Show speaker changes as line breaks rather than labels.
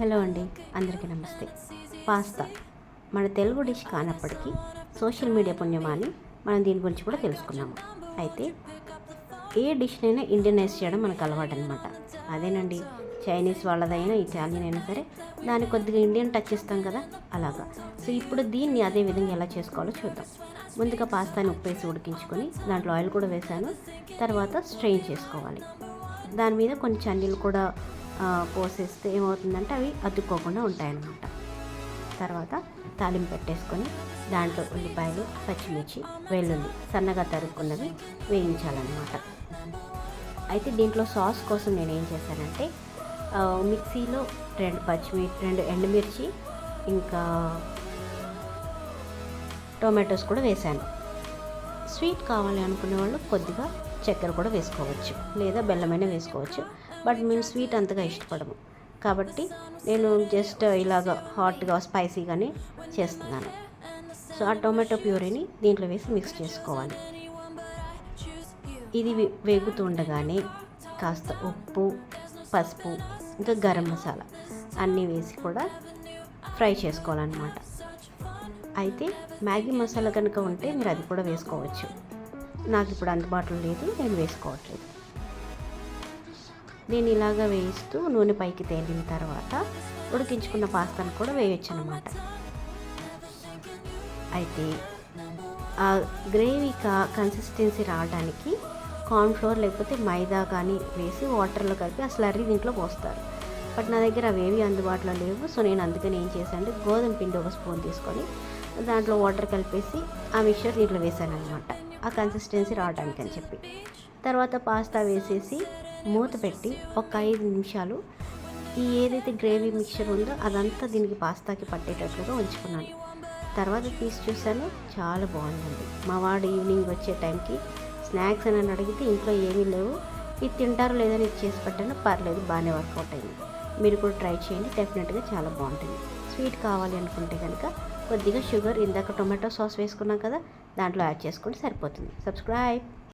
Hello అండి, అందరికీ నమస్తే. పాస్తా మన తెలుగు డిష్ కానప్పటికీ సోషల్ మీడియా పుణ్యమాని మనం దీని గురించి కూడా తెలుసుకున్నాము. అయితే ఏ డిష్నైనా ఇండియనైజ్ చేయడం మనకు అలవాటు అనమాట. అదేనండి, చైనీస్ వాళ్ళదైనా ఇటాలియన్ అయినా సరే దాన్ని కొద్దిగా ఇండియన్ టచ్ ఇస్తాం కదా, అలాగా. సో ఇప్పుడు దీన్ని అదే విధంగా ఎలా చేసుకోవాలో చూద్దాం. ముందుగా పాస్తాని ఉప్పేసి ఉడికించుకొని దాంట్లో ఆయిల్ కూడా వేసాను. తర్వాత స్ట్రెయిన్ చేసుకోవాలి. దాని మీద కొన్ని చన్నీళ్ళు కూడా పోసేస్తే ఏమవుతుందంటే అవి అతుక్కోకుండా ఉంటాయన్నమాట. తర్వాత తాలింపు పెట్టేసుకొని దాంట్లో ఉల్లిపాయలు, పచ్చిమిర్చి, వెల్లుల్లి సన్నగా తరుక్కున్నవి వేయించాలన్నమాట. అయితే దీంట్లో సాస్ కోసం నేను ఏం చేశానంటే మిక్సీలో 2 ఎండుమిర్చి ఇంకా టొమాటోస్ కూడా వేశాను. స్వీట్ కావాలి అనుకునే వాళ్ళు కొద్దిగా చక్కెర కూడా వేసుకోవచ్చు, లేదా బెల్లమైనా వేసుకోవచ్చు. బట్ మేము స్వీట్ అంతగా ఇష్టపడము కాబట్టి నేను జస్ట్ ఇలాగ హాట్గా స్పైసీగానే చేస్తున్నాను. సో ఆ టొమాటో ప్యూరీని దీంట్లో వేసి మిక్స్ చేసుకోవాలి. ఇది వేగుతూ ఉండగానే కాస్త ఉప్పు, పసుపు, ఇంకా గరం మసాలా అన్నీ వేసి కూడా ఫ్రై చేసుకోవాలన్నమాట. అయితే మ్యాగీ మసాలా కనుక ఉంటే మీరు అది కూడా వేసుకోవచ్చు. నాకు ఇప్పుడు అందుబాటులో లేదు, నేను వేసుకోవట్లేదు. నేను ఇలాగ వేయిస్తూ నూనె పైకి తేలిన తర్వాత ఉడికించుకున్న పాస్తాను కూడా వేయొచ్చు అనమాట. అయితే ఆ గ్రేవీ కన్సిస్టెన్సీ రావడానికి కార్న్ఫ్లోర్ లేకపోతే మైదా కానీ వేసి వాటర్లో కలిపి ఆ స్లర్రీ దీంట్లో పోస్తారు. బట్ నా దగ్గర అవేవి అందుబాటులో లేవు. సో నేను అందుకని ఏం చేశాను, గోధుమ పిండి 1 స్పూన్ తీసుకొని దాంట్లో వాటర్ కలిపేసి ఆ మిక్చర్ దీంట్లో వేసాను అనమాట, ఆ కన్సిస్టెన్సీ రావడానికి అని చెప్పి. తర్వాత పాస్తా వేసేసి మూత పెట్టి ఒక 5 నిమిషాలు ఈ ఏదైతే గ్రేవీ మిక్చర్ ఉందో అదంతా దీనికి పాస్తాకి పట్టేటట్లుగా ఉంచుకున్నాను. తర్వాత తీసి చూసాను, చాలా బాగుందండి. మా వాడు ఈవినింగ్ వచ్చే టైంకి స్నాక్స్ అని అడిగితే ఇంట్లో ఏమీ లేవు, ఇది తింటారు లేదని ఇది చేసి పెట్టాను, పర్లేదు, బాగానే వర్కౌట్ అయింది. మీరు కూడా ట్రై చేయండి, డెఫినెట్గా చాలా బాగుంటుంది. స్వీట్ కావాలి అనుకుంటే కనుక కొద్దిగా షుగర్, ఇందాక టొమాటో సాస్ వేసుకున్నాం కదా, దాంట్లో యాడ్ చేసుకుంటే సరిపోతుంది. సబ్స్క్రైబ్.